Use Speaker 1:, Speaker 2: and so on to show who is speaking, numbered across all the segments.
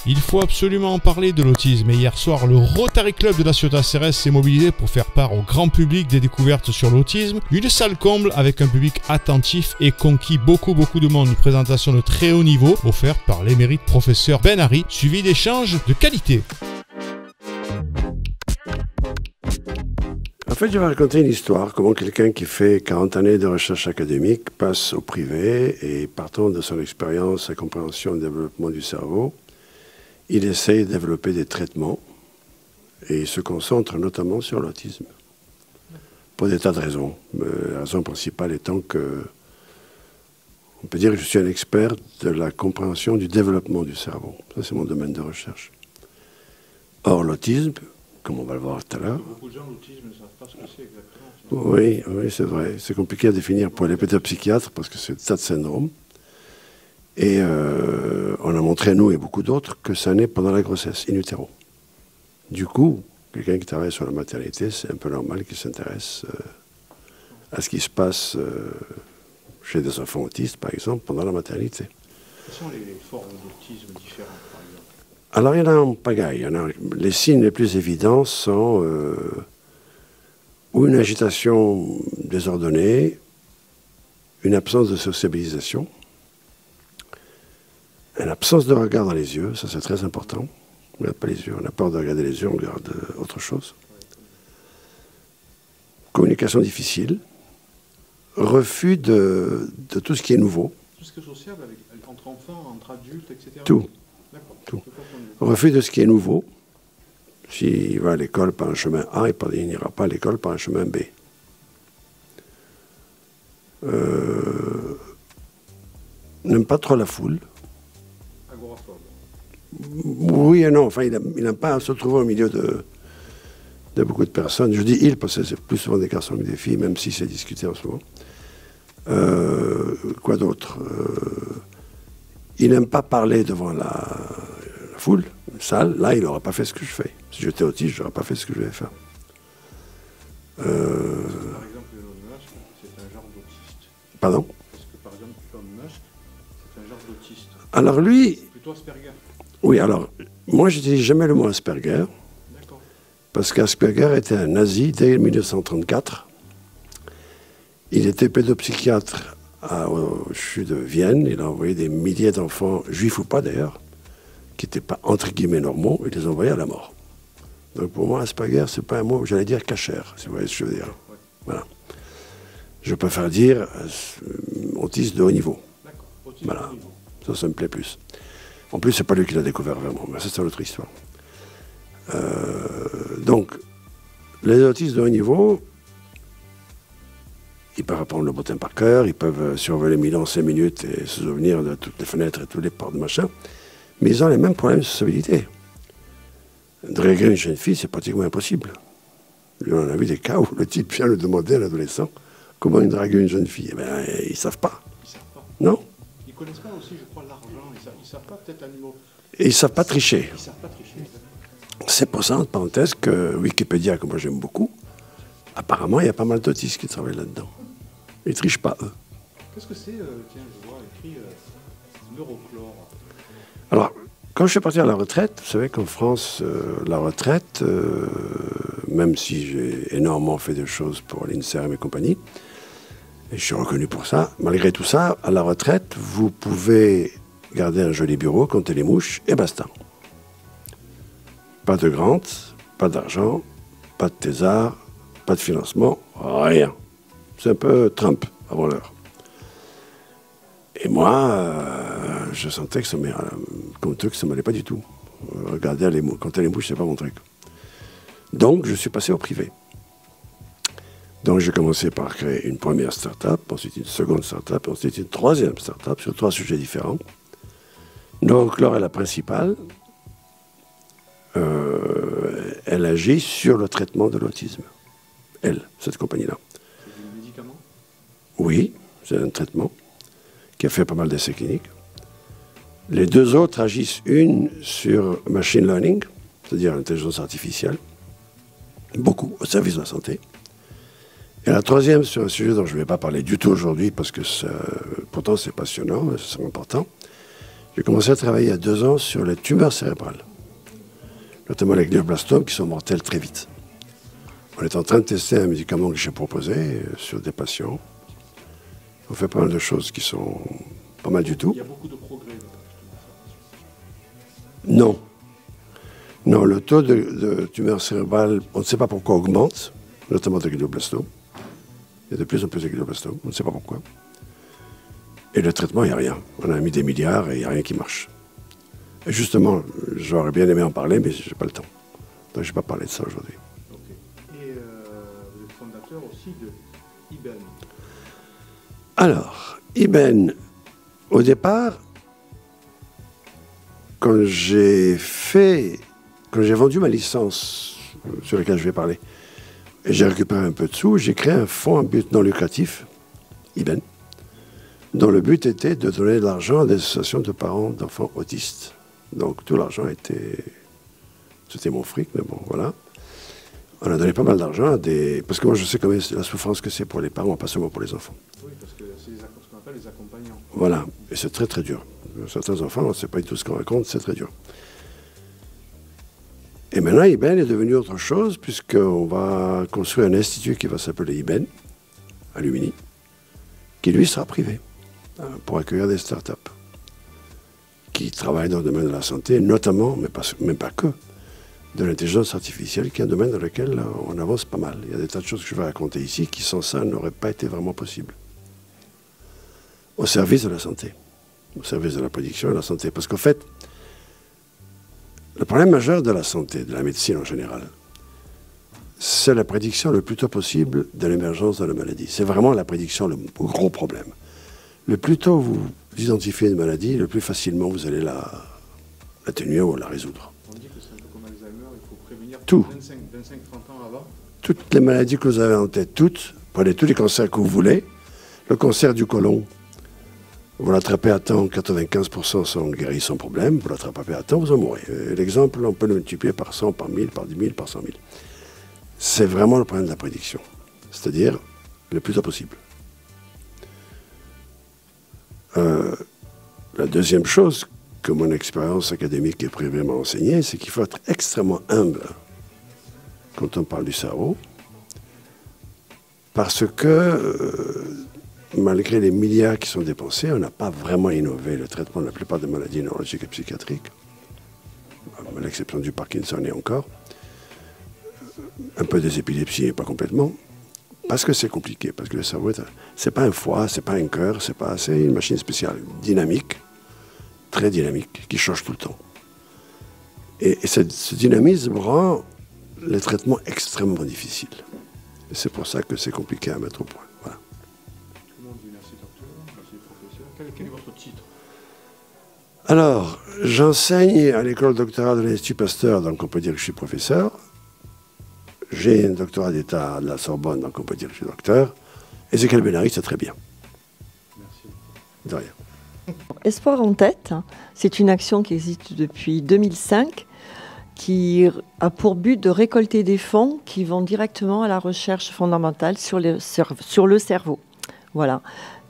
Speaker 1: Il faut absolument en parler de l'autisme et hier soir, le Rotary Club de la Ciotat Serres s'est mobilisé pour faire part au grand public des découvertes sur l'autisme. Une salle comble avec un public attentif et conquis beaucoup de monde. Une présentation de très haut niveau offerte par l'émérite professeur Ben Harry, suivi d'échanges de qualité.
Speaker 2: En fait, je vais raconter une histoire, comment quelqu'un qui fait 40 années de recherche académique passe au privé et partant de son expérience et compréhension et développement du cerveau, il essaye de développer des traitements et il se concentre notamment sur l'autisme. Pour des tas de raisons. La raison principale étant que, on peut dire que je suis un expert de la compréhension du développement du cerveau. Ça, c'est mon domaine de recherche. Or, l'autisme, comme on va le voir tout à l'heure.
Speaker 3: Beaucoup de gens, l'autisme, ne savent pas ce que c'est exactement.
Speaker 2: Oui, c'est vrai. C'est compliqué à définir pour les pédopsychiatres parce que c'est des tas de syndromes. Et on a montré, nous et beaucoup d'autres, que ça naît pendant la grossesse, in utero. Du coup, quelqu'un qui travaille sur la maternité, c'est un peu normal qu'il s'intéresse à ce qui se passe chez des enfants autistes, par exemple, pendant la maternité.
Speaker 3: Quelles sont les formes d'autisme différentes, par exemple?
Speaker 2: Alors, il y en a en pagaille. Les signes les plus évidents sont ou une agitation désordonnée, une absence de sociabilisation, une absence de regard dans les yeux, ça c'est très important. On ne regarde pas les yeux, on a peur de regarder les yeux, on regarde autre chose. Communication difficile, refus de tout ce qui est nouveau.
Speaker 3: Tout ce qui est sociable entre enfants, entre adultes, etc.
Speaker 2: Tout. Tout. Refus de ce qui est nouveau. S'il va à l'école par un chemin A, il n'ira pas à l'école par un chemin B. N'aime pas trop la foule.
Speaker 3: Agoraphobe.
Speaker 2: Oui et non. Enfin, il n'aime pas se trouver au milieu de beaucoup de personnes. Je dis il parce que c'est plus souvent des garçons que des filles, même si c'est discuté en ce moment. Quoi d'autre? Il n'aime pas parler devant la foule, une salle. Là, il n'aurait pas fait ce que je fais. Si j'étais autiste, je n'aurais pas fait ce que je vais faire.
Speaker 3: Par exemple, Elon Musk, c'est un genre d'autiste.
Speaker 2: Pardon?
Speaker 3: Parce que, par exemple, Elon Musk, c'est un genre d'autiste.
Speaker 2: Alors lui...
Speaker 3: Plutôt Asperger.
Speaker 2: Oui, alors, moi, je n'utilise jamais le mot Asperger.
Speaker 3: D'accord. Parce
Speaker 2: qu'Asperger était un nazi dès 1934. Il était pédopsychiatre au CHU de Vienne. Il a envoyé des milliers d'enfants, juifs ou pas d'ailleurs, qui n'étaient pas entre guillemets normaux, il les envoyait à la mort. Donc pour moi, Asperger, c'est pas un mot, j'allais dire cachère, si vous voyez ce que je veux dire.
Speaker 3: Ouais.
Speaker 2: Voilà. Je préfère dire autiste de haut niveau.
Speaker 3: D'accord. Autisme
Speaker 2: Voilà.
Speaker 3: de haut niveau.
Speaker 2: Ça me plaît plus. En plus, c'est pas lui qui l'a découvert vraiment, mais ça, c'est une autre histoire. Donc, les autistes de haut niveau, ils peuvent apprendre le bottin par cœur, ils peuvent survoler Milan 5 minutes et se souvenir de toutes les fenêtres et tous les portes de machin, mais ils ont les mêmes problèmes de sociabilité. Draguer une jeune fille, c'est pratiquement impossible. On a vu des cas où le type vient le demander à l'adolescent comment il drague une jeune fille. Eh bien, ils ne savent pas.
Speaker 3: Ils ne savent pas.
Speaker 2: Non.
Speaker 3: Ils ne connaissent pas aussi, je crois, l'argent. Ils ne savent pas peut-être un niveau.
Speaker 2: Et ils ne savent pas tricher.
Speaker 3: Ils ne savent pas tricher.
Speaker 2: C'est pour ça, en parenthèse, que Wikipédia, que moi j'aime beaucoup, apparemment, il y a pas mal d'autistes qui travaillent là-dedans. Ils ne trichent pas, eux.
Speaker 3: Qu'est-ce que c'est, tiens, je vois écrit neurochlore.
Speaker 2: Alors, quand je suis parti à la retraite, vous savez qu'en France, la retraite, même si j'ai énormément fait de choses pour l'INSERM et compagnie, et je suis reconnu pour ça, malgré tout ça, à la retraite, vous pouvez garder un joli bureau, compter les mouches, et basta. Pas de grant, pas d'argent, pas de thésard, pas de financement, rien. C'est un peu Trump avant l'heure. Et moi, je sentais que ça ne m'allait pas du tout. Regarder compter les mouches, c'est pas mon truc. Donc, je suis passé au privé. Donc, j'ai commencé par créer une première start-up, ensuite une seconde start-up, ensuite une troisième start-up sur 3 sujets différents. Neurochlore est la principale. Elle agit sur le traitement de l'autisme. Cette compagnie-là.
Speaker 3: C'est du médicament?
Speaker 2: Oui, c'est un traitement qui a fait pas mal d'essais cliniques. Les 2 autres agissent, une sur machine learning, c'est-à-dire l'intelligence artificielle, beaucoup au service de la santé. Et la troisième sur un sujet dont je ne vais pas parler du tout aujourd'hui, parce que pourtant c'est passionnant, c'est important. J'ai commencé à travailler il y a 2 ans sur les tumeurs cérébrales, notamment les glioblastomes qui sont mortels très vite. On est en train de tester un médicament que j'ai proposé sur des patients. On fait pas mal de choses qui sont pas mal du tout.
Speaker 3: Il y a beaucoup de progrès.
Speaker 2: Non. Non, le taux de tumeurs cérébrales, on ne sait pas pourquoi, augmente, notamment de glioblastomes. Il y a de plus en plus de glioblastomes, on ne sait pas pourquoi. Et le traitement, il n'y a rien. On a mis des milliards et il n'y a rien qui marche. Et justement, j'aurais bien aimé en parler, mais je n'ai pas le temps. Donc je ne vais pas parler de ça aujourd'hui.
Speaker 3: Okay. Et vous êtes fondateur aussi de IBEN.
Speaker 2: Alors, IBEN, au départ, quand j'ai vendu ma licence sur laquelle je vais parler, et j'ai récupéré un peu de sous, j'ai créé un fonds à but non lucratif, IBEN, dont le but était de donner de l'argent à des associations de parents d'enfants autistes. Donc tout l'argent était... C'était mon fric, mais bon, voilà. On a donné pas mal d'argent à des... Parce que moi, je sais quand même la souffrance que c'est pour les parents, pas seulement pour les enfants.
Speaker 3: Oui, parce que c'est ce qu'on appelle les accompagnants.
Speaker 2: Voilà, et c'est très très dur. Certains enfants, on ne sait pas du tout ce qu'on raconte, c'est très dur. Et maintenant, IBEN est devenu autre chose, puisqu'on va construire un institut qui va s'appeler IBEN, à Lumini, qui lui sera privé, pour accueillir des startups qui travaillent dans le domaine de la santé, notamment, mais pas que, de l'intelligence artificielle, qui est un domaine dans lequel on avance pas mal. Il y a des tas de choses que je vais raconter ici qui, sans ça, n'auraient pas été vraiment possibles. Au service de la santé, au service de la prédiction et de la santé. Parce qu'en fait, le problème majeur de la santé, de la médecine en général, c'est la prédiction le plus tôt possible de l'émergence de la maladie. C'est vraiment la prédiction le gros problème. Le plus tôt vous identifiez une maladie, le plus facilement vous allez l'atténuer ou la résoudre.
Speaker 3: On dit que c'est un peu comme Alzheimer, il faut prévenir
Speaker 2: tout.
Speaker 3: 25-30 ans avant.
Speaker 2: Toutes les maladies que vous avez en tête, toutes, prenez tous les cancers que vous voulez. Le cancer du côlon, vous l'attrapez à temps, 95% sont guéris sans problème. Vous l'attrapez à temps, vous en mourrez. L'exemple, on peut le multiplier par 100, par 1000, par 10 000, par 100 000. C'est vraiment le problème de la prédiction. C'est-à-dire le plus tôt possible. La deuxième chose que mon expérience académique et privée m'a enseigné, c'est qu'il faut être extrêmement humble quand on parle du cerveau. Parce que... malgré les milliards qui sont dépensés, on n'a pas vraiment innové le traitement de la plupart des maladies neurologiques et psychiatriques, à l'exception du Parkinson et encore, un peu des épilepsies et pas complètement, parce que c'est compliqué, parce que le cerveau, c'est pas un foie, c'est pas un cœur, c'est une machine spéciale, dynamique, très dynamique, qui change tout le temps. Et ce dynamisme rend les traitements extrêmement difficiles. Et c'est pour ça que c'est compliqué à mettre au point. Voilà.
Speaker 3: Quel est votre titre?
Speaker 2: Alors, j'enseigne à l'école doctorale de l'Institut Pasteur, donc on peut dire que je suis professeur. J'ai un doctorat d'État de la Sorbonne, donc on peut dire que je suis docteur. Ezequiel Benary, c'est très bien.
Speaker 3: Merci.
Speaker 2: De rien.
Speaker 4: Espoir en tête, c'est une action qui existe depuis 2005, qui a pour but de récolter des fonds qui vont directement à la recherche fondamentale sur le cerveau. Voilà.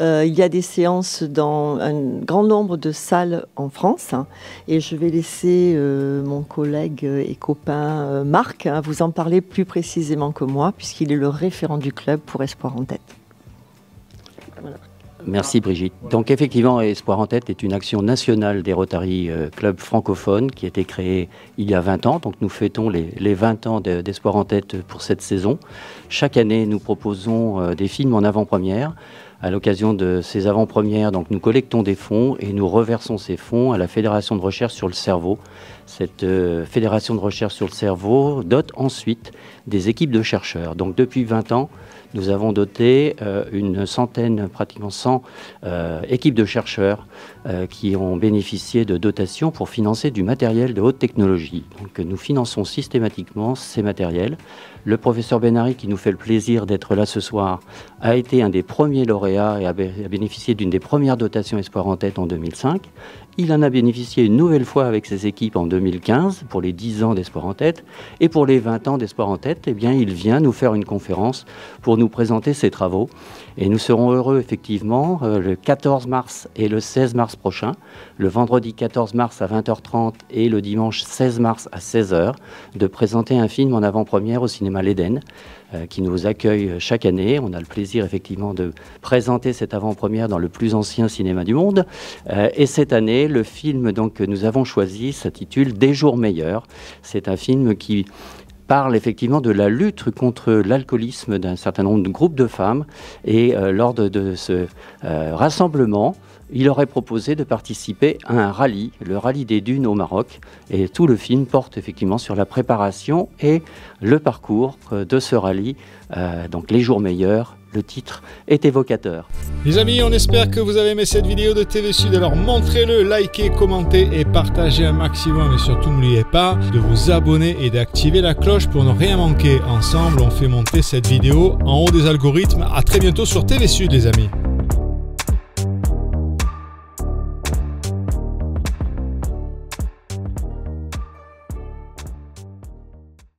Speaker 4: Il y a des séances dans un grand nombre de salles en France, et je vais laisser mon collègue et copain Marc vous en parler plus précisément que moi, puisqu'il est le référent du club pour Espoir en tête. Voilà.
Speaker 5: Merci Brigitte. Donc effectivement, Espoir en tête est une action nationale des Rotary Club francophones qui a été créée il y a 20 ans. Donc nous fêtons les 20 ans d'Espoir en tête pour cette saison. Chaque année, nous proposons des films en avant-première. À l'occasion de ces avant-premières, donc nous collectons des fonds et nous reversons ces fonds à la Fédération de recherche sur le cerveau. Cette Fédération de recherche sur le cerveau dote ensuite des équipes de chercheurs. Donc depuis 20 ans, nous avons doté une centaine, pratiquement 100 équipes de chercheurs qui ont bénéficié de dotations pour financer du matériel de haute technologie. Donc nous finançons systématiquement ces matériels. Le professeur Benary, qui nous fait le plaisir d'être là ce soir, a été un des premiers lauréats et a bénéficié d'une des premières dotations Espoir en tête en 2005. Il en a bénéficié une nouvelle fois avec ses équipes en 2015 pour les 10 ans d'Espoir en tête. Et pour les 20 ans d'Espoir en tête, eh bien, il vient nous faire une conférence pour nous présenter ses travaux. Et nous serons heureux effectivement le 14 mars et le 16 mars prochain, le vendredi 14 mars à 20h30 et le dimanche 16 mars à 16h, de présenter un film en avant-première au cinéma L'Éden, qui nous accueille chaque année. On a le plaisir effectivement de présenter cette avant-première dans le plus ancien cinéma du monde. Et cette année, le film donc, que nous avons choisi s'intitule Des jours meilleurs. C'est un film qui parle effectivement de la lutte contre l'alcoolisme d'un certain nombre de groupes de femmes. Et lors de ce rassemblement, il aurait proposé de participer à un rallye, le rallye des dunes au Maroc. Et tout le film porte effectivement sur la préparation et le parcours de ce rallye. Donc les jours meilleurs, le titre est évocateur.
Speaker 1: Les amis, on espère que vous avez aimé cette vidéo de TV Sud. Alors montrez-le, likez, commentez et partagez un maximum. Et surtout n'oubliez pas de vous abonner et d'activer la cloche pour ne rien manquer. Ensemble, on fait monter cette vidéo en haut des algorithmes. À très bientôt sur TV Sud les amis.